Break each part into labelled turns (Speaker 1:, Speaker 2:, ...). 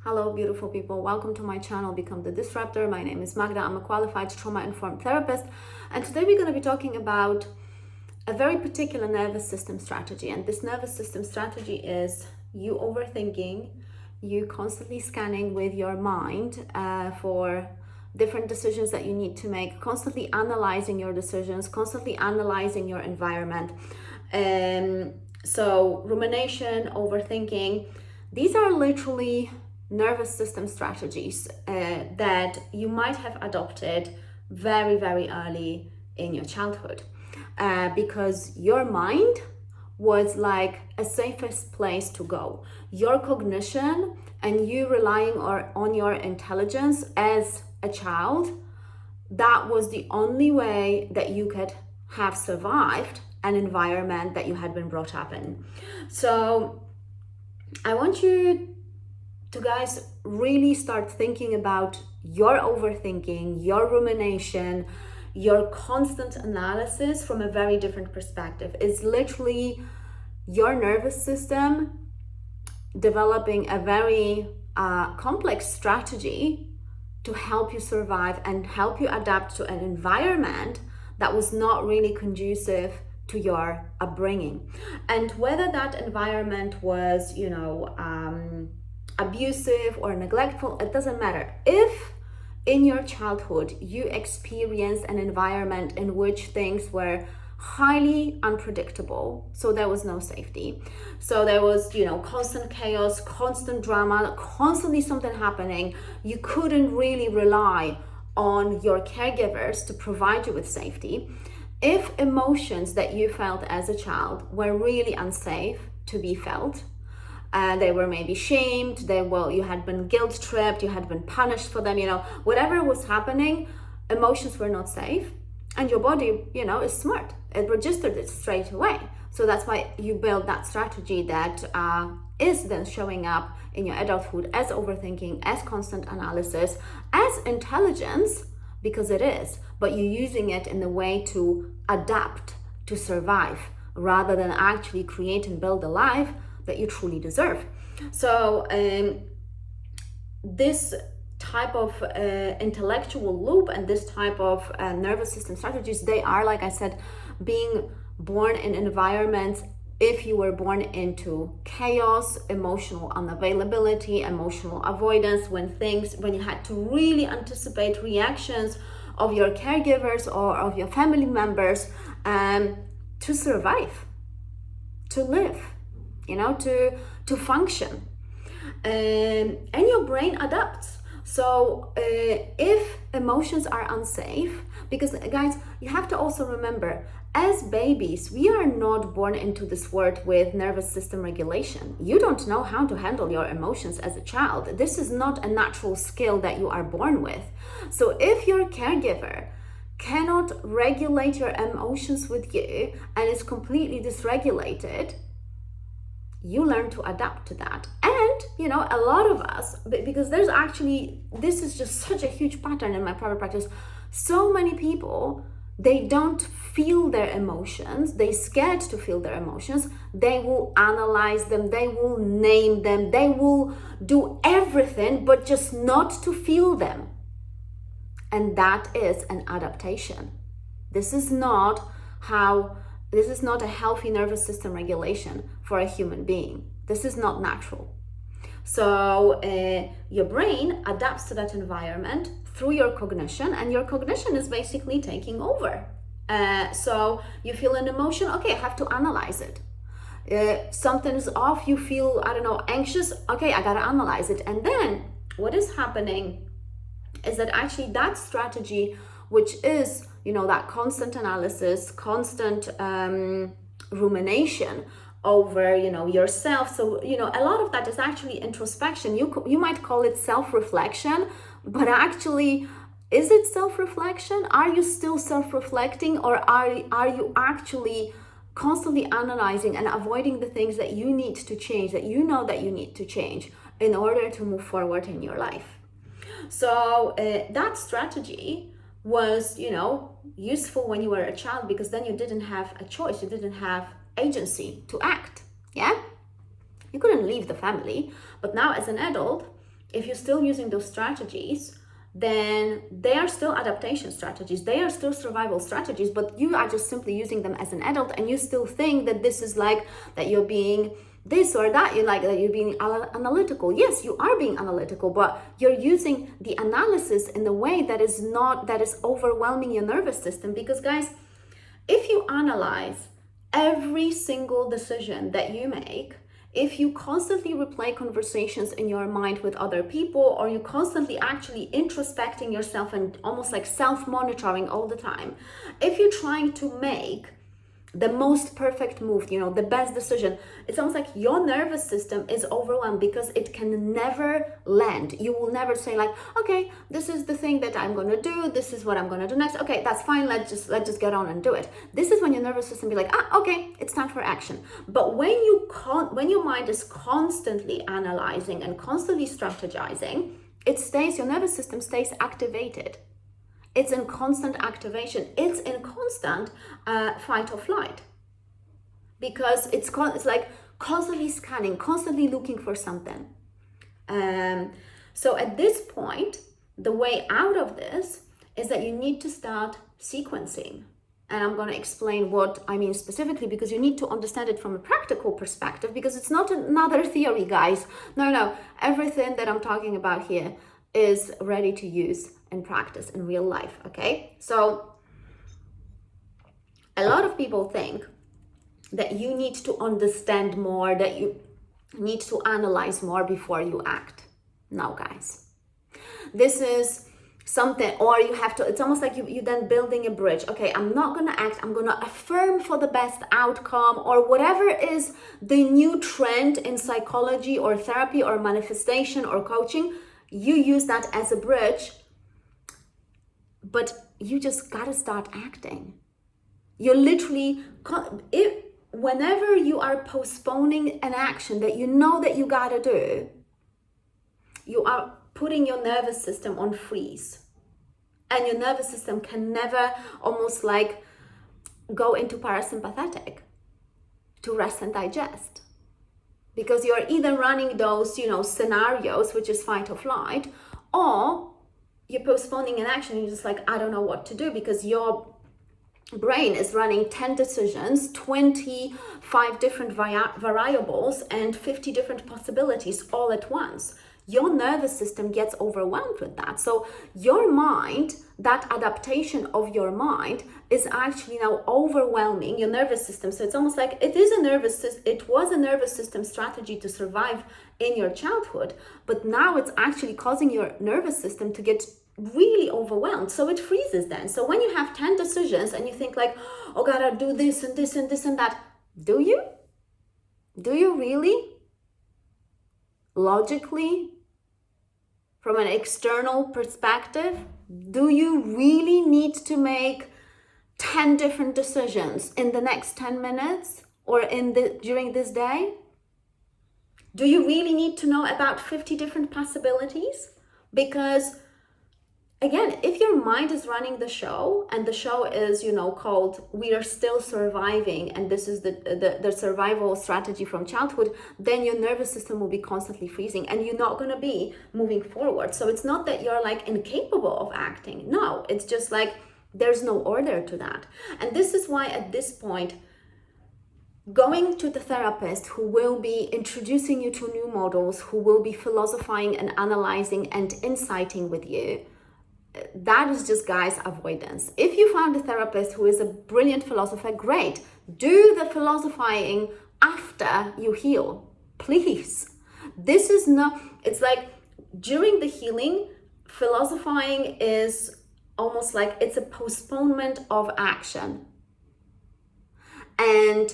Speaker 1: Hello, beautiful people. Welcome to my channel, Become the Disruptor. My name is Magda. I'm a qualified trauma-informed therapist. And today we're going to be talking about a very particular nervous system strategy. And this nervous system strategy is you overthinking, you constantly scanning with your mind for different decisions that you need to make, constantly analyzing your decisions, constantly analyzing your environment. So rumination, overthinking, these are literally nervous system strategies that you might have adopted very, very early in your childhood because your mind was like a safest place to go. Your cognition and you relying on your intelligence as a child, that was the only way that you could have survived an environment that you had been brought up in. So I want you to guys really start thinking about your overthinking, your rumination, your constant analysis from a very different perspective. It's literally your nervous system developing a very complex strategy to help you survive and help you adapt to an environment that was not really conducive to your upbringing. And whether that environment was, abusive or neglectful, it doesn't matter. If in your childhood you experienced an environment in which things were highly unpredictable, so there was no safety, so there was constant chaos, constant drama, constantly something happening, you couldn't really rely on your caregivers to provide you with safety. If emotions that you felt as a child were really unsafe to be felt, they were maybe shamed, you had been guilt tripped, you had been punished for them, whatever was happening, emotions were not safe, and your body, is smart. It registered it straight away. So that's why you build that strategy that is then showing up in your adulthood as overthinking, as constant analysis, as intelligence, because it is, but you're using it in the way to adapt, to survive, rather than actually create and build a life that you truly deserve. So this type of intellectual loop and this type of nervous system strategies, they are, like I said, being born in environments. If you were born into chaos, emotional unavailability, emotional avoidance, when you had to really anticipate reactions of your caregivers or of your family members to survive, to live, to function, and your brain adapts. So if emotions are unsafe, because guys, you have to also remember, as babies, we are not born into this world with nervous system regulation. You don't know how to handle your emotions as a child. This is not a natural skill that you are born with. So if your caregiver cannot regulate your emotions with you and is completely dysregulated, you learn to adapt to that. And a lot of us, because this is just such a huge pattern in my private practice, so many people, they don't feel their emotions, they're scared to feel their emotions, they will analyze them, they will name them, they will do everything but just not to feel them. And that is an adaptation. This is not a healthy nervous system regulation for a human being. This is not natural. So your brain adapts to that environment through your cognition, and your cognition is basically taking over. So you feel an emotion, okay, I have to analyze it. Something is off, you feel, anxious, okay, I gotta analyze it. And then what is happening is that actually that strategy, which is that constant analysis, constant rumination over yourself. So a lot of that is actually introspection. You might call it self-reflection, but actually, is it self-reflection? Are you still self-reflecting, or are you actually constantly analyzing and avoiding the things that you need to change, that you need to change in order to move forward in your life? So that strategy was, useful when you were a child, because then you didn't have a choice, you didn't have agency to act. Yeah, you couldn't leave the family. But now as an adult, if you're still using those strategies, then they are still adaptation strategies. They are still survival strategies, but you are just simply using them as an adult, and you still think that this is like, that you're being this or that, you like that you're being analytical. Yes, you are being analytical, but you're using the analysis in a way that is overwhelming your nervous system. Because guys, if you analyze every single decision that you make, if you constantly replay conversations in your mind with other people, or you constantly actually introspecting yourself and almost like self-monitoring all the time, if you're trying to make the most perfect move, the best decision, it's almost like your nervous system is overwhelmed, because it can never land. You will never say like, okay, this is the thing that I'm going to do, this is what I'm going to do next, okay, that's fine, let's just get on and do it. This is when your nervous system be like, okay, it's time for action. But when your mind is constantly analyzing and constantly strategizing, your nervous system stays activated. It's in constant activation. It's in constant fight or flight, because it's like constantly scanning, constantly looking for something. So at this point, the way out of this is that you need to start sequencing. And I'm going to explain what I mean specifically, because you need to understand it from a practical perspective, because it's not another theory, guys. No. Everything that I'm talking about here is ready to use in practice in real life, okay? So a lot of people think that you need to understand more, that you need to analyze more before you act. No, guys. This is something, or you have to, it's almost like you then building a bridge. Okay, I'm not gonna act, I'm gonna affirm for the best outcome, or whatever is the new trend in psychology or therapy or manifestation or coaching. You use that as a bridge, but you just gotta start acting. You're literally, whenever you are postponing an action that you know that you gotta do, you are putting your nervous system on freeze. And your nervous system can never almost like go into parasympathetic to rest and digest. Because you're either running those, scenarios, which is fight or flight, or you're postponing an action and you're just like, I don't know what to do, because your brain is running 10 decisions, 25 different variables, and 50 different possibilities all at once. Your nervous system gets overwhelmed with that. So your mind, that adaptation of your mind is actually now overwhelming your nervous system. So it's almost like it was a nervous system strategy to survive in your childhood, but now it's actually causing your nervous system to get really overwhelmed. So it freezes then. So when you have 10 decisions and you think like, oh, gotta do this and this and this and that, do you? Do you really? Logically? From an external perspective, do you really need to make 10 different decisions in the next 10 minutes or during this day? Do you really need to know about 50 different possibilities? Because again, if your mind is running the show, and the show is, called We Are Still Surviving, and this is the survival strategy from childhood, then your nervous system will be constantly freezing and you're not going to be moving forward. So it's not that you're like incapable of acting. No, it's just like there's no order to that. And this is why at this point, going to the therapist who will be introducing you to new models, who will be philosophizing and analyzing and insighting with you, that is just, guys, avoidance. If you found a therapist who is a brilliant philosopher, great. Do the philosophizing after you heal, please. This is not, it's like during the healing, philosophizing is almost like it's a postponement of action. And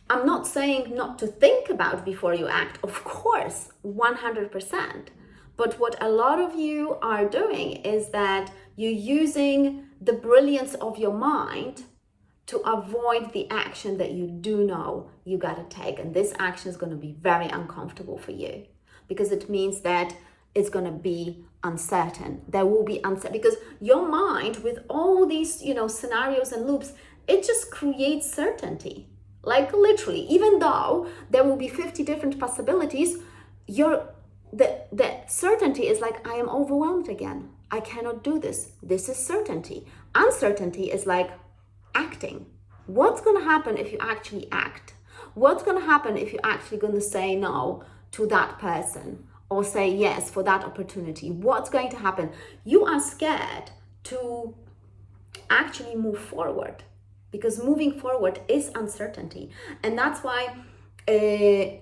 Speaker 1: I'm not saying not to think about before you act, of course, 100%. But what a lot of you are doing is that you're using the brilliance of your mind to avoid the action that you do know you gotta take. And this action is gonna be very uncomfortable for you, because it means that it's gonna be uncertain. There will be uncertain, because your mind with all these, scenarios and loops, it just creates certainty. Like literally, even though there will be 50 different possibilities, your the certainty is like, I am overwhelmed again. I cannot do this. This is certainty. Uncertainty is like acting. What's going to happen if you actually act? What's going to happen if you're actually going to say no to that person or say yes for that opportunity? What's going to happen? You are scared to actually move forward, because moving forward is uncertainty. And that's why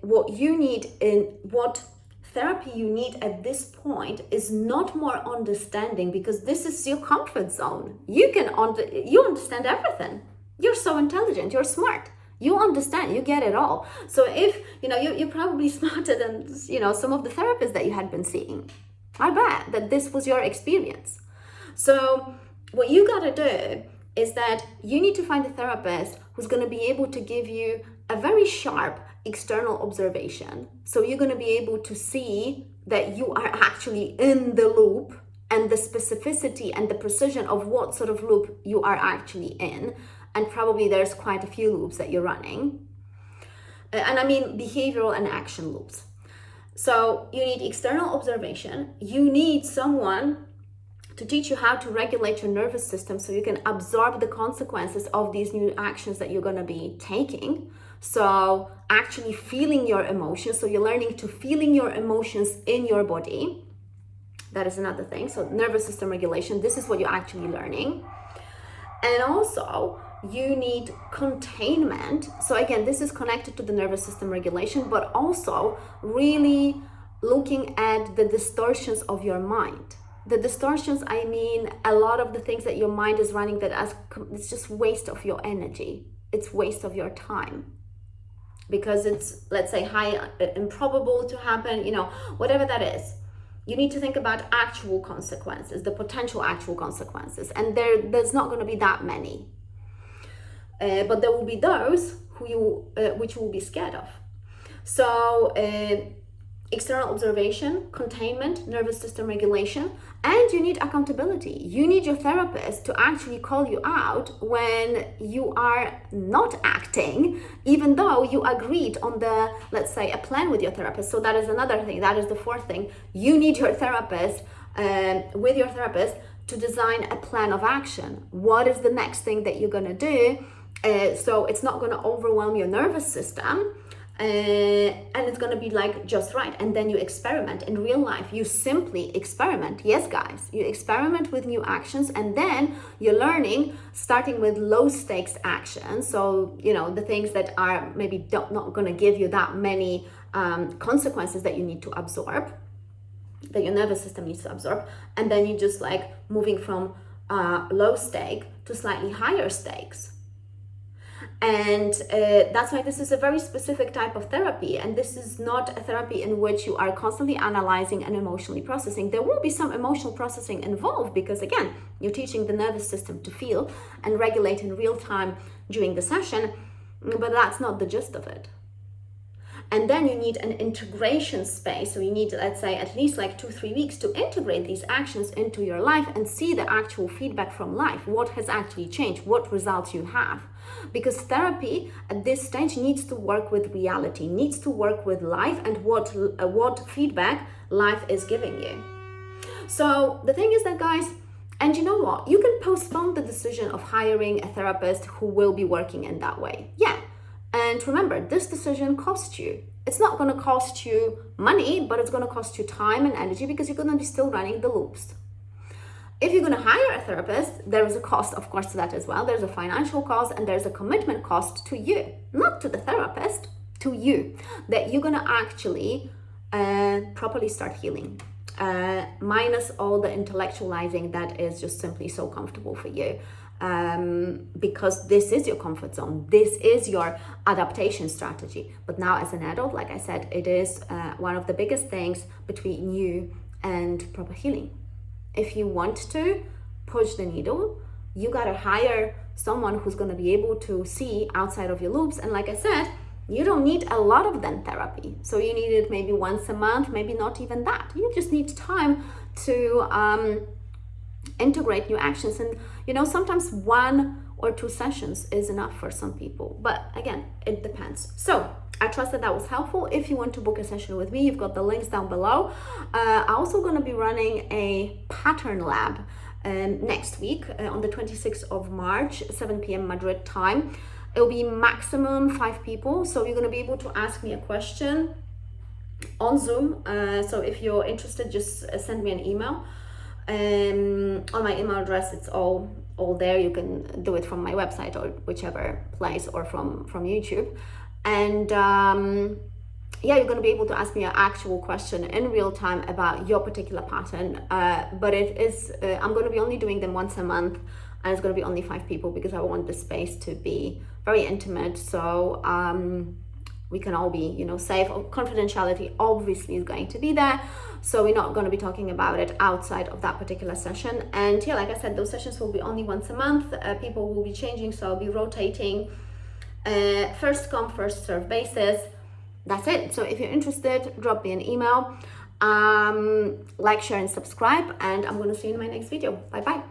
Speaker 1: what you need in what therapy you need at this point is not more understanding, because this is your comfort zone. You understand everything. You're so intelligent, you're smart, you understand, you get it all. So if you're probably smarter than some of the therapists that you had been seeing. I bet that this was your experience. So what you gotta do is that you need to find a therapist who's going to be able to give you a very sharp external observation. So you're going to be able to see that you are actually in the loop, and the specificity and the precision of what sort of loop you are actually in. And probably there's quite a few loops that you're running. And I mean behavioral and action loops. So you need external observation. You need someone to teach you how to regulate your nervous system so you can absorb the consequences of these new actions that you're going to be taking. So actually feeling your emotions. So you're learning to feeling your emotions in your body. That is another thing. So nervous system regulation, this is what you're actually learning. And also you need containment. So again, this is connected to the nervous system regulation, but also really looking at the distortions of your mind. The distortions, I mean, a lot of the things that your mind is running it's just waste of your energy. It's waste of your time. Because it's, let's say, high improbable to happen, whatever that is. You need to think about actual consequences, the potential actual consequences. And there's not going to be that many. But there will be those which you will be scared of. So external observation, containment, nervous system regulation, and you need accountability. You need your therapist to actually call you out when you are not acting, even though you agreed on let's say, a plan with your therapist. So that is another thing. That is the fourth thing. You need your therapist, with your therapist, to design a plan of action. What is the next thing that you're going to do? So it's not going to overwhelm your nervous system. And it's going to be like just right. And then you experiment in real life. You simply experiment. Yes, guys, you experiment with new actions, and then you're learning, starting with low stakes actions. So the things that are maybe not going to give you that many consequences that you need to absorb, that your nervous system needs to absorb. And then you just like moving from low stake to slightly higher stakes. And that's why this is a very specific type of therapy. And this is not a therapy in which you are constantly analyzing and emotionally processing. There will be some emotional processing involved, because again, you're teaching the nervous system to feel and regulate in real time during the session, but that's not the gist of it. And then you need an integration space. So you need, let's say, at least like 2-3 weeks to integrate these actions into your life and see the actual feedback from life. What has actually changed? What results you have? Because therapy at this stage needs to work with reality, needs to work with life and what feedback life is giving you. So the thing is that, guys, and you know what? You can postpone the decision of hiring a therapist who will be working in that way. Yeah. And remember, this decision costs you. It's not going to cost you money, but it's going to cost you time and energy, because you're going to be still running the loops. If you're going to hire a therapist, there is a cost, of course, to that as well. There's a financial cost and there's a commitment cost to you, not to the therapist, to you, that you're going to actually properly start healing. Minus all the intellectualizing that is just simply so comfortable for you. Because this is your comfort zone, this is your adaptation strategy. But now as an adult, like I said, it is one of the biggest things between you and proper healing. If you want to push the needle, you gotta hire someone who's gonna be able to see outside of your loops. And like I said, you don't need a lot of then therapy. So you need it maybe once a month, maybe not even that. You just need time to integrate new actions. And sometimes 1 or 2 sessions is enough for some people, but again, it depends. So I trust that that was helpful. If you want to book a session with me, you've got the links down below. I'm also going to be running a pattern lab next week on the 26th of March, 7 p.m. Madrid time. It'll be maximum 5 people, so you're going to be able to ask me a question on Zoom. So if you're interested, just send me an email. On my email address, it's all there. You can do it from my website or whichever place, or from YouTube. And yeah, you're going to be able to ask me an actual question in real time about your particular pattern. But it is I'm going to be only doing them once a month, and it's going to be only 5 people because I want the space to be very intimate. So we can all be, you know, safe. Confidentiality obviously is going to be there, so we're not going to be talking about it outside of that particular session. And yeah, like I said, those sessions will be only once a month. People will be changing, so I'll be rotating. First come, first serve basis. That's it. So if you're interested, drop me an email. Like, share, and subscribe. And I'm going to see you in my next video. Bye bye.